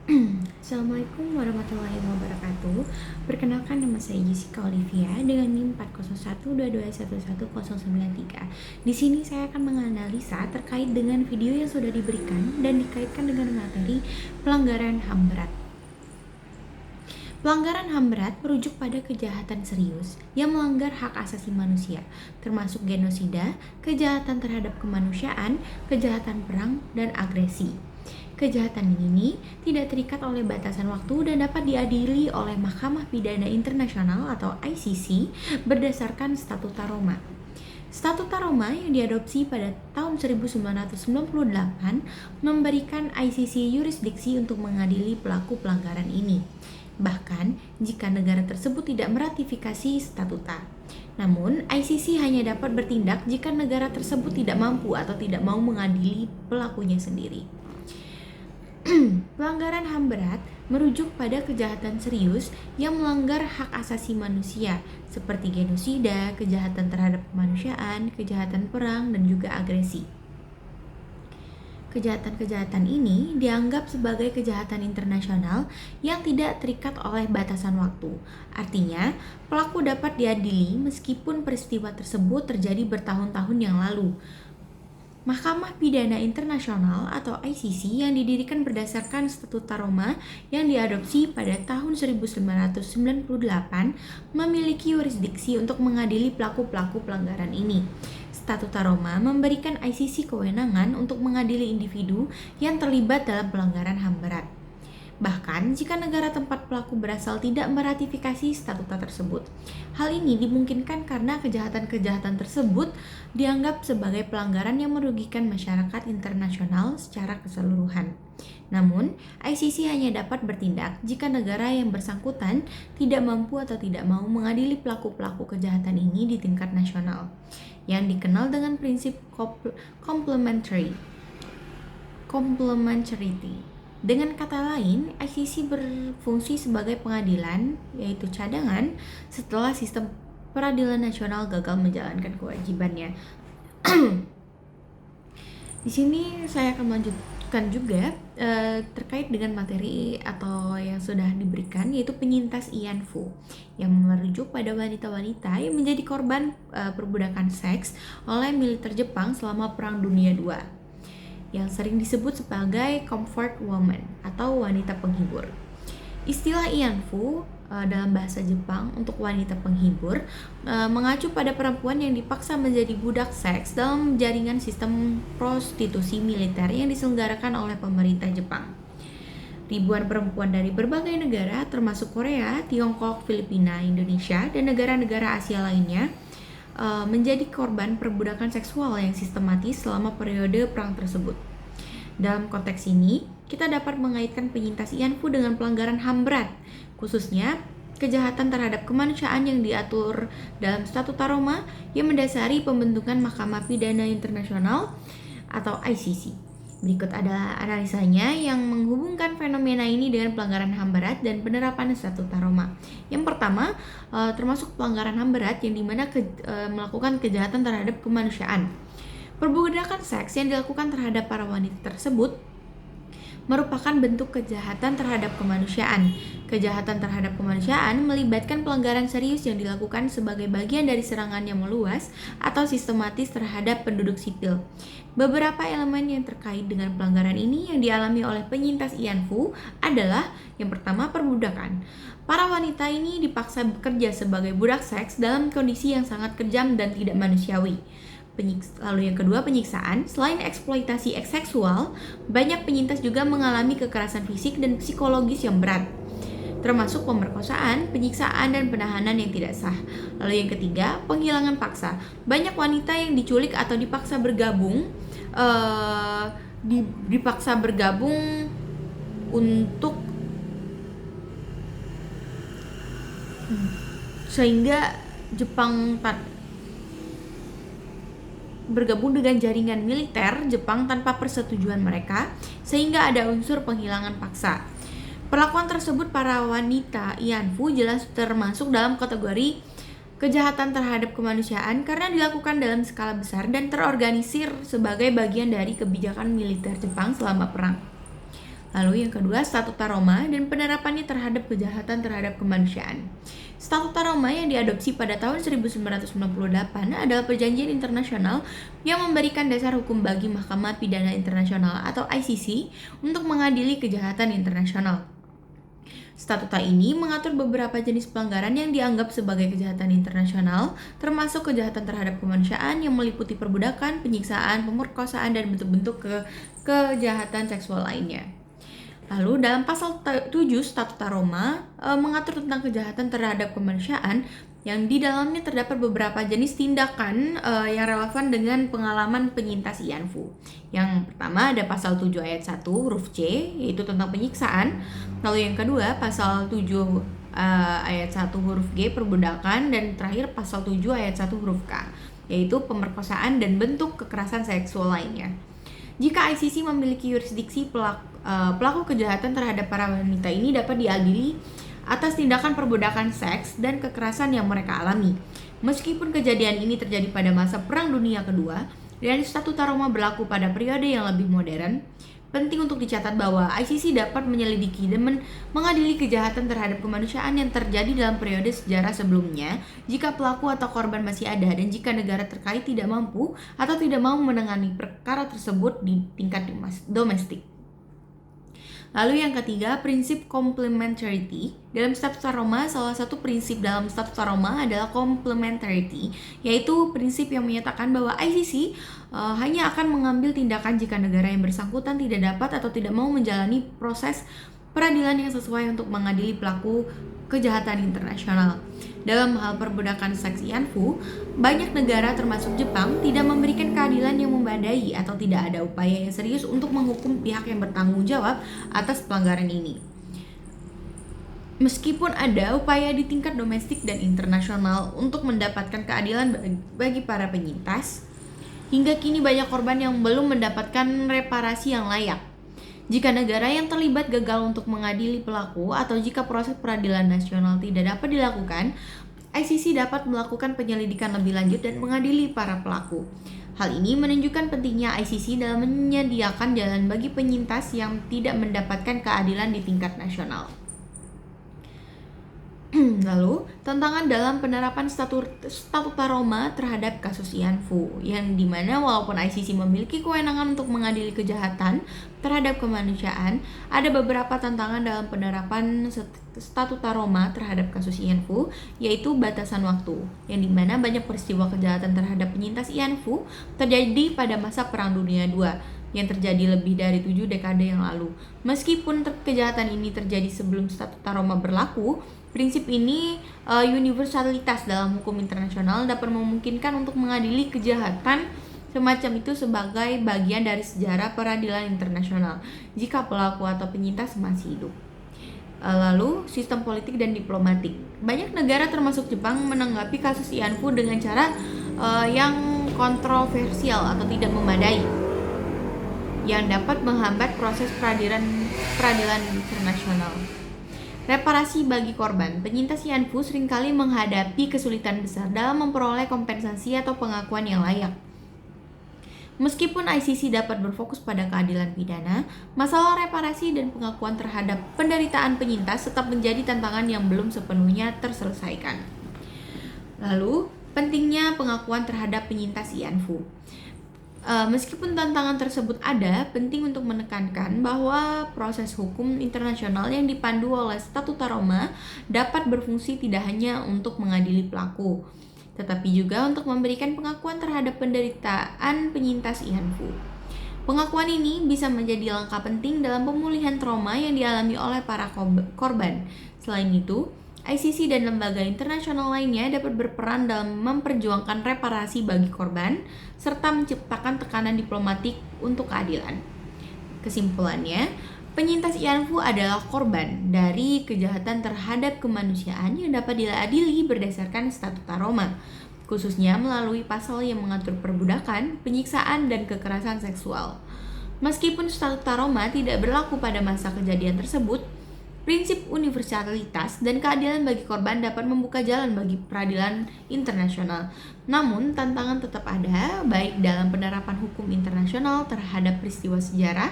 Assalamualaikum warahmatullahi wabarakatuh. Perkenalkan, nama saya Jessica Olivia dengan NIM 40122111093. Di sini saya akan menganalisa terkait dengan video yang sudah diberikan dan dikaitkan dengan materi pelanggaran HAM berat. Pelanggaran HAM berat merujuk pada kejahatan serius yang melanggar hak asasi manusia, termasuk genosida, kejahatan terhadap kemanusiaan, kejahatan perang, dan agresi. Kejahatan ini tidak terikat oleh batasan waktu dan dapat diadili oleh Mahkamah Pidana Internasional atau ICC berdasarkan Statuta Roma. Statuta Roma yang diadopsi pada tahun 1998 memberikan ICC yurisdiksi untuk mengadili pelaku pelanggaran ini, bahkan jika negara tersebut tidak meratifikasi statuta. Namun, ICC hanya dapat bertindak jika negara tersebut tidak mampu atau tidak mau mengadili pelakunya sendiri. Pelanggaran HAM berat merujuk pada kejahatan serius yang melanggar hak asasi manusia seperti genosida, kejahatan terhadap kemanusiaan, kejahatan perang, dan juga agresi. Kejahatan-kejahatan ini dianggap sebagai kejahatan internasional yang tidak terikat oleh batasan waktu. Artinya, pelaku dapat diadili meskipun peristiwa tersebut terjadi bertahun-tahun yang lalu. Mahkamah Pidana Internasional atau ICC yang didirikan berdasarkan Statuta Roma yang diadopsi pada tahun 1998 memiliki yurisdiksi untuk mengadili pelaku-pelaku pelanggaran ini. Statuta Roma memberikan ICC kewenangan untuk mengadili individu yang terlibat dalam pelanggaran HAM berat. Bahkan jika negara tempat pelaku berasal tidak meratifikasi statuta tersebut. Hal ini dimungkinkan karena kejahatan-kejahatan tersebut dianggap sebagai pelanggaran yang merugikan masyarakat internasional secara keseluruhan. Namun, ICC hanya dapat bertindak jika negara yang bersangkutan tidak mampu atau tidak mau mengadili pelaku-pelaku kejahatan ini di tingkat nasional, yang dikenal dengan prinsip complementarity. Dengan kata lain, ICC berfungsi sebagai pengadilan, yaitu cadangan, setelah sistem peradilan nasional gagal menjalankan kewajibannya. Di sini saya akan melanjutkan juga terkait dengan materi atau yang sudah diberikan, yaitu penyintas Ian Fu, yang merujuk pada wanita-wanita yang menjadi korban perbudakan seks oleh militer Jepang selama Perang Dunia II, yang sering disebut sebagai comfort woman atau wanita penghibur. Istilah Ianfu dalam bahasa Jepang untuk wanita penghibur mengacu pada perempuan yang dipaksa menjadi budak seks dalam jaringan sistem prostitusi militer yang diselenggarakan oleh pemerintah Jepang. Ribuan perempuan dari berbagai negara termasuk Korea, Tiongkok, Filipina, Indonesia, dan negara-negara Asia lainnya menjadi korban perbudakan seksual yang sistematis selama periode perang tersebut. Dalam konteks ini, kita dapat mengaitkan penyintas Ianfu dengan pelanggaran HAM berat, khususnya kejahatan terhadap kemanusiaan yang diatur dalam Statuta Roma yang mendasari pembentukan Mahkamah Pidana Internasional atau ICC. Berikut adalah analisanya yang menghubungkan fenomena ini dengan pelanggaran HAM berat dan penerapan Statuta Roma. Yang pertama, termasuk pelanggaran HAM berat yang dimana melakukan kejahatan terhadap kemanusiaan. Perbudakan seks yang dilakukan terhadap para wanita tersebut merupakan bentuk kejahatan terhadap kemanusiaan. Kejahatan terhadap kemanusiaan melibatkan pelanggaran serius yang dilakukan sebagai bagian dari serangan yang meluas atau sistematis terhadap penduduk sipil. Beberapa elemen yang terkait dengan pelanggaran ini yang dialami oleh penyintas Ianfu adalah yang pertama, perbudakan. Para wanita ini dipaksa bekerja sebagai budak seks dalam kondisi yang sangat kejam dan tidak manusiawi. Lalu yang kedua, penyiksaan. Selain eksploitasi seksual, banyak penyintas juga mengalami kekerasan fisik dan psikologis yang berat, termasuk pemerkosaan, penyiksaan, dan penahanan yang tidak sah. Lalu yang ketiga, penghilangan paksa. Banyak wanita yang diculik atau dipaksa bergabung untuk sehingga Jepang bergabung dengan jaringan militer Jepang tanpa persetujuan mereka, sehingga ada unsur penghilangan paksa. Perlakuan tersebut para wanita Ianfu jelas termasuk dalam kategori kejahatan terhadap kemanusiaan karena dilakukan dalam skala besar dan terorganisir sebagai bagian dari kebijakan militer Jepang selama perang. Lalu yang kedua, Statuta Roma dan penerapannya terhadap kejahatan terhadap kemanusiaan. Statuta Roma yang diadopsi pada tahun 1998 adalah perjanjian internasional yang memberikan dasar hukum bagi Mahkamah Pidana Internasional atau ICC untuk mengadili kejahatan internasional. Statuta ini mengatur beberapa jenis pelanggaran yang dianggap sebagai kejahatan internasional, termasuk kejahatan terhadap kemanusiaan yang meliputi perbudakan, penyiksaan, pemerkosaan, dan bentuk-bentuk kejahatan seksual lainnya. Lalu dalam pasal 7 Statuta Roma mengatur tentang kejahatan terhadap kemanusiaan yang di dalamnya terdapat beberapa jenis tindakan yang relevan dengan pengalaman penyintas IANFU. Yang pertama ada pasal 7 ayat 1 huruf C, yaitu tentang penyiksaan. Lalu yang kedua pasal 7 ayat 1 huruf G, perbudakan. Dan terakhir pasal 7 ayat 1 huruf K, yaitu pemerkosaan dan bentuk kekerasan seksual lainnya. Jika ICC memiliki yurisdiksi, pelaku kejahatan terhadap para wanita ini dapat diadili atas tindakan perbudakan seks dan kekerasan yang mereka alami. Meskipun kejadian ini terjadi pada masa Perang Dunia Kedua dan Statuta Roma berlaku pada periode yang lebih modern, penting untuk dicatat bahwa ICC dapat menyelidiki dan mengadili kejahatan terhadap kemanusiaan yang terjadi dalam periode sejarah sebelumnya jika pelaku atau korban masih ada dan jika negara terkait tidak mampu atau tidak mau menangani perkara tersebut di tingkat domestik. Lalu yang ketiga, prinsip complementarity. Dalam Statuta Roma, salah satu prinsip dalam Statuta Roma adalah complementarity, yaitu prinsip yang menyatakan bahwa ICC hanya akan mengambil tindakan jika negara yang bersangkutan tidak dapat atau tidak mau menjalani proses peradilan yang sesuai untuk mengadili pelaku kejahatan internasional. Dalam hal perbudakan seks IANFU, banyak negara termasuk Jepang tidak memberikan keadilan yang memadai atau tidak ada upaya yang serius untuk menghukum pihak yang bertanggung jawab atas pelanggaran ini. Meskipun ada upaya di tingkat domestik dan internasional untuk mendapatkan keadilan bagi para penyintas, hingga kini banyak korban yang belum mendapatkan reparasi yang layak. Jika negara yang terlibat gagal untuk mengadili pelaku atau jika proses peradilan nasional tidak dapat dilakukan, ICC dapat melakukan penyelidikan lebih lanjut dan mengadili para pelaku. Hal ini menunjukkan pentingnya ICC dalam menyediakan jalan bagi penyintas yang tidak mendapatkan keadilan di tingkat nasional. Lalu, tantangan dalam penerapan Statuta Roma terhadap kasus IANFU, yang dimana walaupun ICC memiliki kewenangan untuk mengadili kejahatan terhadap kemanusiaan, ada beberapa tantangan dalam penerapan Statuta Roma terhadap kasus IANFU, yaitu batasan waktu, yang dimana banyak peristiwa kejahatan terhadap penyintas IANFU terjadi pada masa Perang Dunia II, yang terjadi lebih dari 7 dekade yang lalu. Meskipun kejahatan ini terjadi sebelum Statuta Roma berlaku, prinsip ini universalitas dalam hukum internasional dapat memungkinkan untuk mengadili kejahatan semacam itu sebagai bagian dari sejarah peradilan internasional jika pelaku atau penyintas masih hidup. Lalu, sistem politik dan diplomatik. Banyak negara termasuk Jepang menanggapi kasus IANFU dengan cara yang kontroversial atau tidak memadai, yang dapat menghambat proses peradilan internasional. Reparasi bagi korban. Penyintas IANFU seringkali menghadapi kesulitan besar dalam memperoleh kompensasi atau pengakuan yang layak. Meskipun ICC dapat berfokus pada keadilan pidana, masalah reparasi dan pengakuan terhadap penderitaan penyintas tetap menjadi tantangan yang belum sepenuhnya terselesaikan. Lalu, pentingnya pengakuan terhadap penyintas IANFU. Meskipun tantangan tersebut ada, penting untuk menekankan bahwa proses hukum internasional yang dipandu oleh Statuta Roma dapat berfungsi tidak hanya untuk mengadili pelaku, tetapi juga untuk memberikan pengakuan terhadap penderitaan penyintas IANFU. Pengakuan ini bisa menjadi langkah penting dalam pemulihan trauma yang dialami oleh para korban. Selain itu, ICC dan lembaga internasional lainnya dapat berperan dalam memperjuangkan reparasi bagi korban, serta menciptakan tekanan diplomatik untuk keadilan. Kesimpulannya, penyintas IANFU adalah korban dari kejahatan terhadap kemanusiaan yang dapat diadili berdasarkan Statuta Roma, khususnya melalui pasal yang mengatur perbudakan, penyiksaan, dan kekerasan seksual. Meskipun Statuta Roma tidak berlaku pada masa kejadian tersebut, prinsip universalitas dan keadilan bagi korban dapat membuka jalan bagi peradilan internasional. Namun, tantangan tetap ada, baik dalam penerapan hukum internasional terhadap peristiwa sejarah